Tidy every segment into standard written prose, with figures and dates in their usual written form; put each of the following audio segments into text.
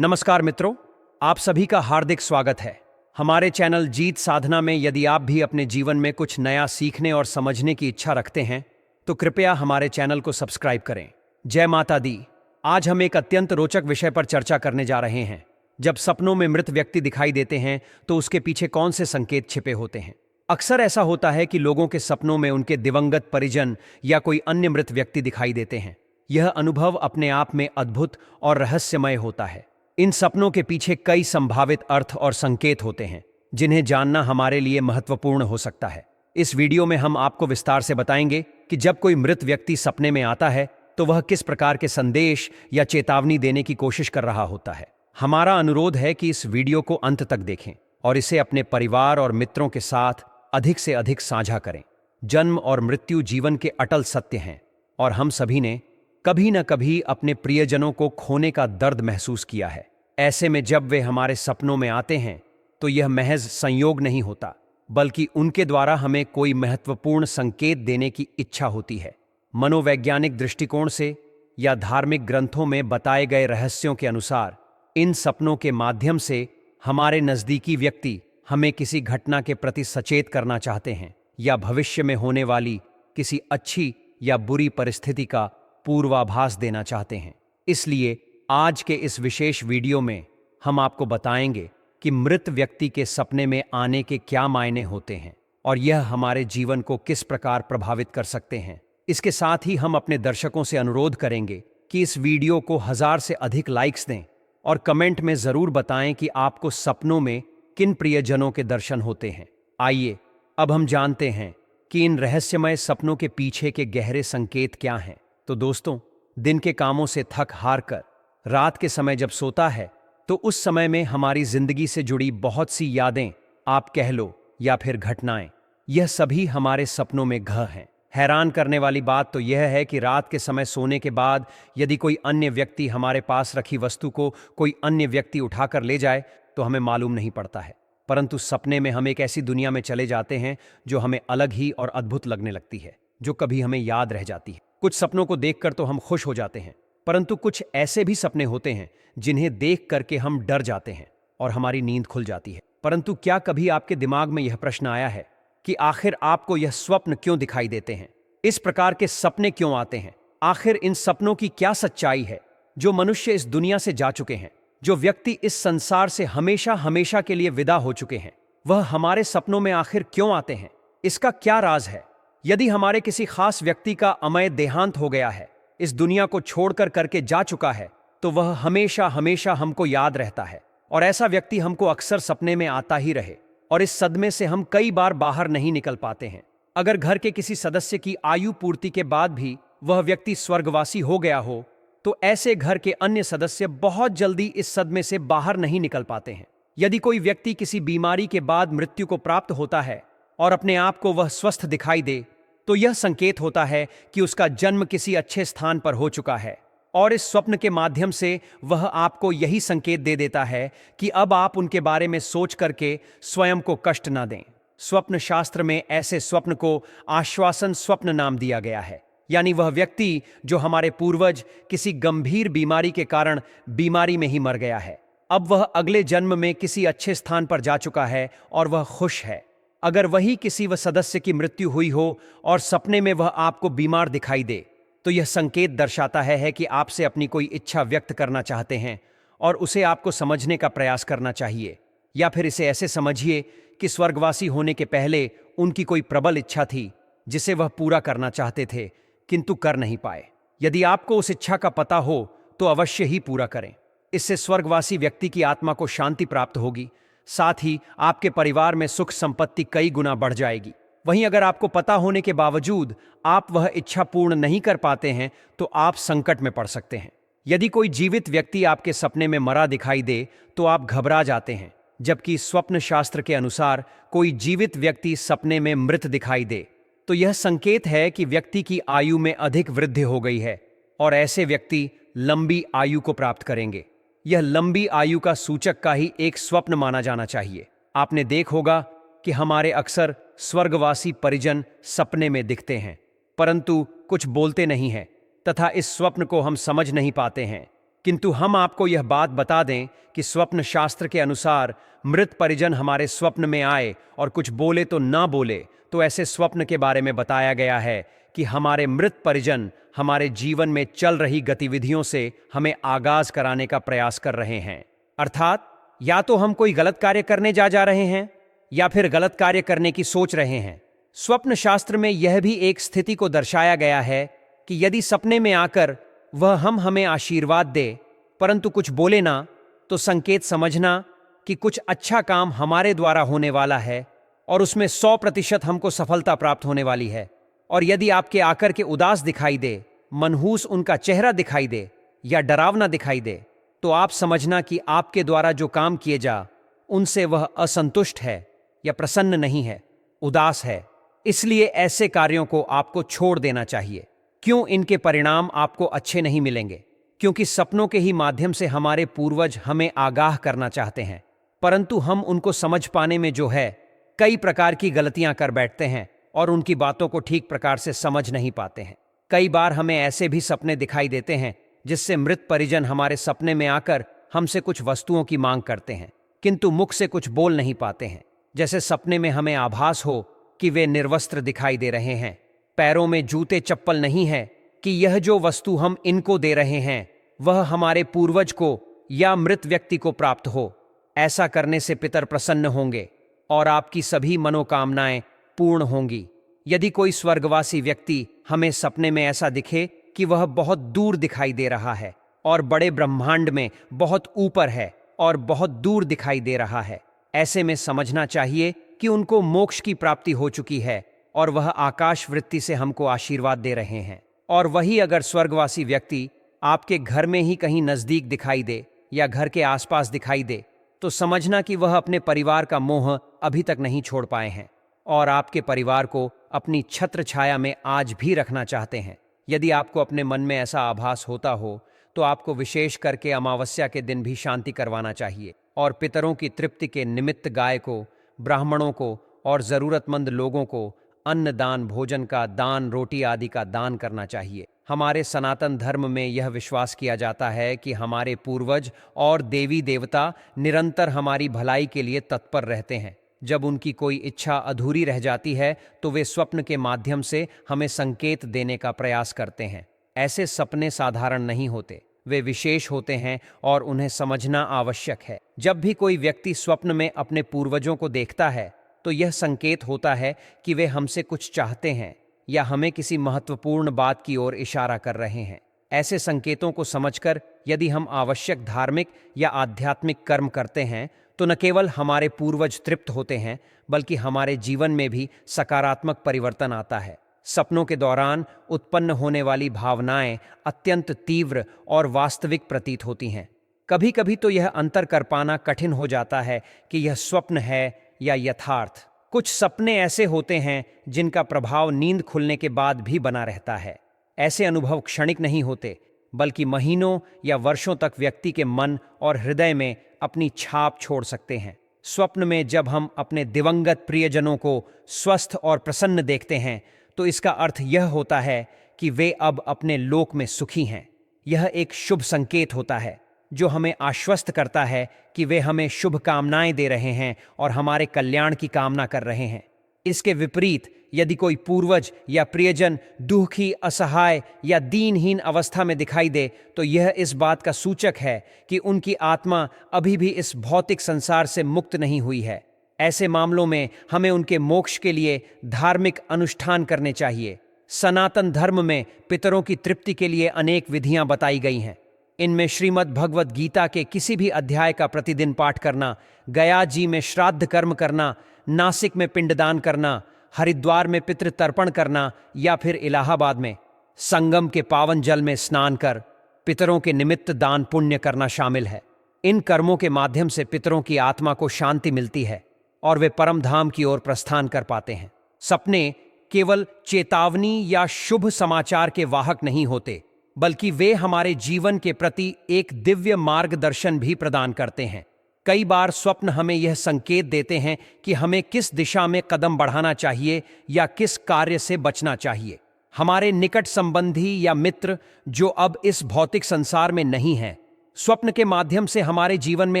नमस्कार मित्रों, आप सभी का हार्दिक स्वागत है हमारे चैनल जीत साधना में। यदि आप भी अपने जीवन में कुछ नया सीखने और समझने की इच्छा रखते हैं तो कृपया हमारे चैनल को सब्सक्राइब करें। जय माता दी। आज हम एक अत्यंत रोचक विषय पर चर्चा करने जा रहे हैं। जब सपनों में मृत व्यक्ति दिखाई देते हैं तो उसके पीछे कौन से संकेत छिपे होते हैं। अक्सर ऐसा होता है कि लोगों के सपनों में उनके दिवंगत परिजन या कोई अन्य मृत व्यक्ति दिखाई देते हैं। यह अनुभव अपने आप में अद्भुत और रहस्यमय होता है। इन सपनों के पीछे कई संभावित अर्थ और संकेत होते हैं जिन्हें जानना हमारे लिए महत्वपूर्ण हो सकता है। इस वीडियो में हम आपको विस्तार से बताएंगे कि जब कोई मृत व्यक्ति सपने में आता है तो वह किस प्रकार के संदेश या चेतावनी देने की कोशिश कर रहा होता है। हमारा अनुरोध है कि इस वीडियो को अंत तक देखें और इसे अपने परिवार और मित्रों के साथ अधिक से अधिक साझा करें। जन्म और मृत्यु जीवन के अटल सत्य हैं और हम सभी ने कभी न कभी अपने प्रियजनों को खोने का दर्द महसूस किया है। ऐसे में जब वे हमारे सपनों में आते हैं तो यह महज संयोग नहीं होता, बल्कि उनके द्वारा हमें कोई महत्वपूर्ण संकेत देने की इच्छा होती है। मनोवैज्ञानिक दृष्टिकोण से या धार्मिक ग्रंथों में बताए गए रहस्यों के अनुसार इन सपनों के माध्यम से हमारे नज़दीकी व्यक्ति हमें किसी घटना के प्रति सचेत करना चाहते हैं या भविष्य में होने वाली किसी अच्छी या बुरी परिस्थिति का पूर्वाभास देना चाहते हैं। इसलिए आज के इस विशेष वीडियो में हम आपको बताएंगे कि मृत व्यक्ति के सपने में आने के क्या मायने होते हैं और यह हमारे जीवन को किस प्रकार प्रभावित कर सकते हैं। इसके साथ ही हम अपने दर्शकों से अनुरोध करेंगे कि इस वीडियो को 1000 से अधिक लाइक्स दें और कमेंट में जरूर बताएं कि आपको सपनों में किन प्रियजनों के दर्शन होते हैं। आइए अब हम जानते हैं कि इन रहस्यमय सपनों के पीछे के गहरे संकेत क्या हैं। तो दोस्तों, दिन के कामों से थक हार कर रात के समय जब सोता है तो उस समय में हमारी जिंदगी से जुड़ी बहुत सी यादें, आप कह लो, या फिर घटनाएं, यह सभी हमारे सपनों में घ हैं। हैरान करने वाली बात तो यह है कि रात के समय सोने के बाद यदि कोई अन्य व्यक्ति हमारे पास रखी वस्तु को कोई अन्य व्यक्ति उठाकर ले जाए तो हमें मालूम नहीं पड़ता है, परंतु सपने में हम एक ऐसी दुनिया में चले जाते हैं जो हमें अलग ही और अद्भुत लगने लगती है, जो कभी हमें याद रह जाती है। कुछ सपनों को देखकर तो हम खुश हो जाते हैं, परंतु कुछ ऐसे भी सपने होते हैं जिन्हें देख करके हम डर जाते हैं और हमारी नींद खुल जाती है। परंतु क्या कभी आपके दिमाग में यह प्रश्न आया है कि आखिर आपको यह स्वप्न क्यों दिखाई देते हैं? इस प्रकार के सपने क्यों आते हैं? आखिर इन सपनों की क्या सच्चाई है? जो मनुष्य इस दुनिया से जा चुके हैं, जो व्यक्ति इस संसार से हमेशा हमेशा के लिए विदा हो चुके हैं, वह हमारे सपनों में आखिर क्यों आते हैं? इसका क्या राज है? यदि हमारे किसी खास व्यक्ति का अमय देहांत हो गया है, इस दुनिया को छोड़कर करके जा चुका है, तो वह हमेशा हमेशा हमको याद रहता है और ऐसा व्यक्ति हमको अक्सर सपने में आता ही रहे और इस सदमे से हम कई बार बाहर नहीं निकल पाते हैं। अगर घर के किसी सदस्य की आयु पूर्ति के बाद भी वह व्यक्ति स्वर्गवासी हो गया हो तो ऐसे घर के अन्य सदस्य बहुत जल्दी इस सदमे से बाहर नहीं निकल पाते हैं। यदि कोई व्यक्ति किसी बीमारी के बाद मृत्यु को प्राप्त होता है और अपने आप को वह स्वस्थ दिखाई दे तो यह संकेत होता है कि उसका जन्म किसी अच्छे स्थान पर हो चुका है और इस स्वप्न के माध्यम से वह आपको यही संकेत दे देता है कि अब आप उनके बारे में सोच करके स्वयं को कष्ट ना दें। स्वप्न शास्त्र में ऐसे स्वप्न को आश्वासन स्वप्न नाम दिया गया है, यानी वह व्यक्ति जो हमारे पूर्वज किसी गंभीर बीमारी के कारण बीमारी में ही मर गया है, अब वह अगले जन्म में किसी अच्छे स्थान पर जा चुका है और वह खुश है। अगर वही किसी वह सदस्य की मृत्यु हुई हो और सपने में वह आपको बीमार दिखाई दे तो यह संकेत दर्शाता है कि आपसे अपनी कोई इच्छा व्यक्त करना चाहते हैं और उसे आपको समझने का प्रयास करना चाहिए। या फिर इसे ऐसे समझिए कि स्वर्गवासी होने के पहले उनकी कोई प्रबल इच्छा थी जिसे वह पूरा करना चाहते थे किंतु कर नहीं पाए। यदि आपको उस इच्छा का पता हो तो अवश्य ही पूरा करें। इससे स्वर्गवासी व्यक्ति की आत्मा को शांति प्राप्त होगी, साथ ही आपके परिवार में सुख संपत्ति कई गुना बढ़ जाएगी। वहीं अगर आपको पता होने के बावजूद आप वह इच्छा पूर्ण नहीं कर पाते हैं तो आप संकट में पड़ सकते हैं। यदि कोई जीवित व्यक्ति आपके सपने में मरा दिखाई दे तो आप घबरा जाते हैं, जबकि स्वप्न शास्त्र के अनुसार कोई जीवित व्यक्ति सपने में मृत दिखाई दे तो यह संकेत है कि व्यक्ति की आयु में अधिक वृद्धि हो गई है और ऐसे व्यक्ति लंबी आयु को प्राप्त करेंगे। यह लंबी आयु का सूचक का ही एक स्वप्न माना जाना चाहिए। आपने देख होगा कि हमारे अक्सर स्वर्गवासी परिजन सपने में दिखते हैं, परंतु कुछ बोलते नहीं हैं तथा इस स्वप्न को हम समझ नहीं पाते हैं। किंतु हम आपको यह बात बता दें कि स्वप्न शास्त्र के अनुसार मृत परिजन हमारे स्वप्न में आए और कुछ बोले तो ना बोले, तो ऐसे स्वप्न के बारे में बताया गया है कि हमारे मृत परिजन हमारे जीवन में चल रही गतिविधियों से हमें आगाज कराने का प्रयास कर रहे हैं। अर्थात या तो हम कोई गलत कार्य करने जा रहे हैं या फिर गलत कार्य करने की सोच रहे हैं। स्वप्न शास्त्र में यह भी एक स्थिति को दर्शाया गया है कि यदि सपने में आकर वह हमें आशीर्वाद दे परंतु कुछ बोले ना, तो संकेत समझना कि कुछ अच्छा काम हमारे द्वारा होने वाला है और उसमें 100% हमको सफलता प्राप्त होने वाली है। और यदि आपके आकर के उदास दिखाई दे, मनहूस उनका चेहरा दिखाई दे या डरावना दिखाई दे, तो आप समझना कि आपके द्वारा जो काम किए जा उनसे वह असंतुष्ट है या प्रसन्न नहीं है, उदास है। इसलिए ऐसे कार्यों को आपको छोड़ देना चाहिए। क्यों? इनके परिणाम आपको अच्छे नहीं मिलेंगे, क्योंकि सपनों के ही माध्यम से हमारे पूर्वज हमें आगाह करना चाहते हैं, परंतु हम उनको समझ पाने में जो है कई प्रकार की गलतियां कर बैठते हैं और उनकी बातों को ठीक प्रकार से समझ नहीं पाते हैं। कई बार हमें ऐसे भी सपने दिखाई देते हैं जिससे मृत परिजन हमारे सपने में आकर हमसे कुछ वस्तुओं की मांग करते हैं, किंतु मुख से कुछ बोल नहीं पाते हैं। जैसे सपने में हमें आभास हो कि वे निर्वस्त्र दिखाई दे रहे हैं, पैरों में जूते चप्पल नहीं है, कि यह जो वस्तु हम इनको दे रहे हैं वह हमारे पूर्वज को या मृत व्यक्ति को प्राप्त हो। ऐसा करने से पितर प्रसन्न होंगे और आपकी सभी मनोकामनाएं पूर्ण होंगी। यदि कोई स्वर्गवासी व्यक्ति हमें सपने में ऐसा दिखे कि वह बहुत दूर दिखाई दे रहा है और बड़े ब्रह्मांड में बहुत ऊपर है और बहुत दूर दिखाई दे रहा है, ऐसे में समझना चाहिए कि उनको मोक्ष की प्राप्ति हो चुकी है और वह आकाश वृत्ति से हमको आशीर्वाद दे रहे हैं। और वही अगर स्वर्गवासी व्यक्ति आपके घर में ही कहीं नजदीक दिखाई दे या घर के आसपास दिखाई दे, तो समझना कि वह अपने परिवार का मोह अभी तक नहीं छोड़ पाए हैं और आपके परिवार को अपनी छत्र छाया में आज भी रखना चाहते हैं। यदि आपको अपने मन में ऐसा आभास होता हो तो आपको विशेष करके अमावस्या के दिन भी शांति करवाना चाहिए और पितरों की तृप्ति के निमित्त गाय को, ब्राह्मणों को और जरूरतमंद लोगों को अन्न दान, भोजन का दान, रोटी आदि का दान करना चाहिए। हमारे सनातन धर्म में यह विश्वास किया जाता है कि हमारे पूर्वज और देवी देवता निरंतर हमारी भलाई के लिए तत्पर रहते हैं। जब उनकी कोई इच्छा अधूरी रह जाती है तो वे स्वप्न के माध्यम से हमें संकेत देने का प्रयास करते हैं। ऐसे सपने साधारण नहीं होते, वे विशेष होते हैं और उन्हें समझना आवश्यक है। जब भी कोई व्यक्ति स्वप्न में अपने पूर्वजों को देखता है तो यह संकेत होता है कि वे हमसे कुछ चाहते हैं या हमें किसी महत्वपूर्ण बात की ओर इशारा कर रहे हैं। ऐसे संकेतों को समझकर यदि हम आवश्यक धार्मिक या आध्यात्मिक कर्म करते हैं तो न केवल हमारे पूर्वज तृप्त होते हैं बल्कि हमारे जीवन में भी सकारात्मक परिवर्तन आता है। सपनों के दौरान उत्पन्न होने वाली भावनाएं अत्यंत तीव्र और वास्तविक प्रतीत होती हैं। कभी कभी तो यह अंतर कर पाना कठिन हो जाता है कि यह स्वप्न है या यथार्थ। कुछ सपने ऐसे होते हैं जिनका प्रभाव नींद खुलने के बाद भी बना रहता है। ऐसे अनुभव क्षणिक नहीं होते बल्कि महीनों या वर्षों तक व्यक्ति के मन और हृदय में अपनी छाप छोड़ सकते हैं। स्वप्न में जब हम अपने दिवंगत प्रियजनों को स्वस्थ और प्रसन्न देखते हैं तो इसका अर्थ यह होता है कि वे अब अपने लोक में सुखी हैं। यह एक शुभ संकेत होता है जो हमें आश्वस्त करता है कि वे हमें शुभ कामनाएं दे रहे हैं और हमारे कल्याण की कामना कर रहे हैं। इसके विपरीत यदि कोई पूर्वज या प्रियजन दुखी, असहाय या दीनहीन अवस्था में दिखाई दे तो यह इस बात का सूचक है कि उनकी आत्मा अभी भी इस भौतिक संसार से मुक्त नहीं हुई है। ऐसे मामलों में हमें उनके मोक्ष के लिए धार्मिक अनुष्ठान करने चाहिए। सनातन धर्म में पितरों की तृप्ति के लिए अनेक विधियां बताई गई हैं। इनमें श्रीमद् भगवद गीता के किसी भी अध्याय का प्रतिदिन पाठ करना, गया जी में श्राद्ध कर्म करना, नासिक में पिंडदान करना, हरिद्वार में पितृ तर्पण करना या फिर इलाहाबाद में संगम के पावन जल में स्नान कर पितरों के निमित्त दान पुण्य करना शामिल है। इन कर्मों के माध्यम से पितरों की आत्मा को शांति मिलती है और वे परम धाम की ओर प्रस्थान कर पाते हैं। सपने केवल चेतावनी या शुभ समाचार के वाहक नहीं होते बल्कि वे हमारे जीवन के प्रति एक दिव्य मार्गदर्शन भी प्रदान करते हैं। कई बार स्वप्न हमें यह संकेत देते हैं कि हमें किस दिशा में कदम बढ़ाना चाहिए या किस कार्य से बचना चाहिए। हमारे निकट संबंधी या मित्र जो अब इस भौतिक संसार में नहीं हैं, स्वप्न के माध्यम से हमारे जीवन में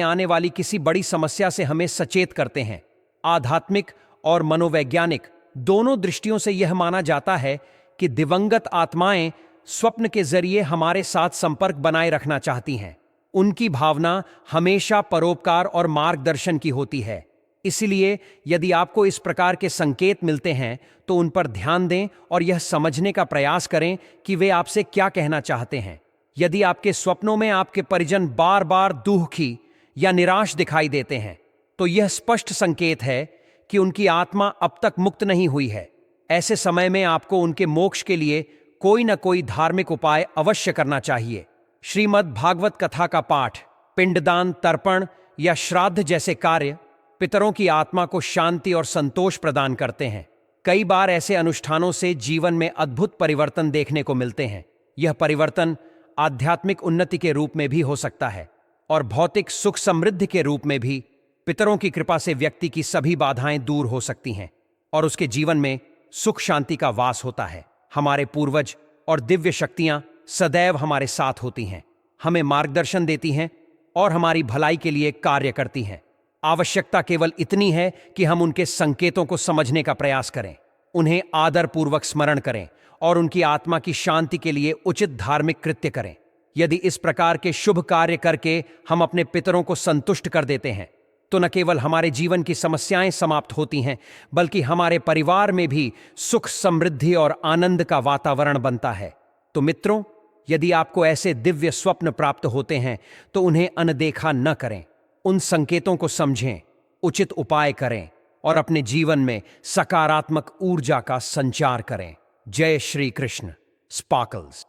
आने वाली किसी बड़ी समस्या से हमें सचेत करते हैं। आध्यात्मिक और मनोवैज्ञानिक दोनों दृष्टियों से यह माना जाता है कि दिवंगत आत्माएं स्वप्न के जरिए हमारे साथ संपर्क बनाए रखना चाहती हैं। उनकी भावना हमेशा परोपकार और मार्गदर्शन की होती है। इसलिए यदि आपको इस प्रकार के संकेत मिलते हैं तो उन पर ध्यान दें और यह समझने का प्रयास करें कि वे आपसे क्या कहना चाहते हैं। यदि आपके स्वप्नों में आपके परिजन बार बार दुखी या निराश दिखाई देते हैं तो यह स्पष्ट संकेत है कि उनकी आत्मा अब तक मुक्त नहीं हुई है। ऐसे समय में आपको उनके मोक्ष के लिए कोई न कोई धार्मिक उपाय अवश्य करना चाहिए। श्रीमद् भागवत कथा का पाठ, पिंडदान, तर्पण या श्राद्ध जैसे कार्य पितरों की आत्मा को शांति और संतोष प्रदान करते हैं। कई बार ऐसे अनुष्ठानों से जीवन में अद्भुत परिवर्तन देखने को मिलते हैं। यह परिवर्तन आध्यात्मिक उन्नति के रूप में भी हो सकता है और भौतिक सुख समृद्धि के रूप में भी। पितरों की कृपा से व्यक्ति की सभी बाधाएं दूर हो सकती हैं और उसके जीवन में सुख शांति का वास होता है। हमारे पूर्वज और दिव्य शक्तियां सदैव हमारे साथ होती हैं, हमें मार्गदर्शन देती हैं और हमारी भलाई के लिए कार्य करती हैं। आवश्यकता केवल इतनी है कि हम उनके संकेतों को समझने का प्रयास करें, उन्हें आदरपूर्वक स्मरण करें और उनकी आत्मा की शांति के लिए उचित धार्मिक कृत्य करें। यदि इस प्रकार के शुभ कार्य करके हम अपने पितरों को संतुष्ट कर देते हैं तो न केवल हमारे जीवन की समस्याएं समाप्त होती हैं बल्कि हमारे परिवार में भी सुख, समृद्धि और आनंद का वातावरण बनता है। तो मित्रों, यदि आपको ऐसे दिव्य स्वप्न प्राप्त होते हैं तो उन्हें अनदेखा न करें। उन संकेतों को समझें, उचित उपाय करें और अपने जीवन में सकारात्मक ऊर्जा का संचार करें। जय श्री कृष्ण। स्पार्कल्स।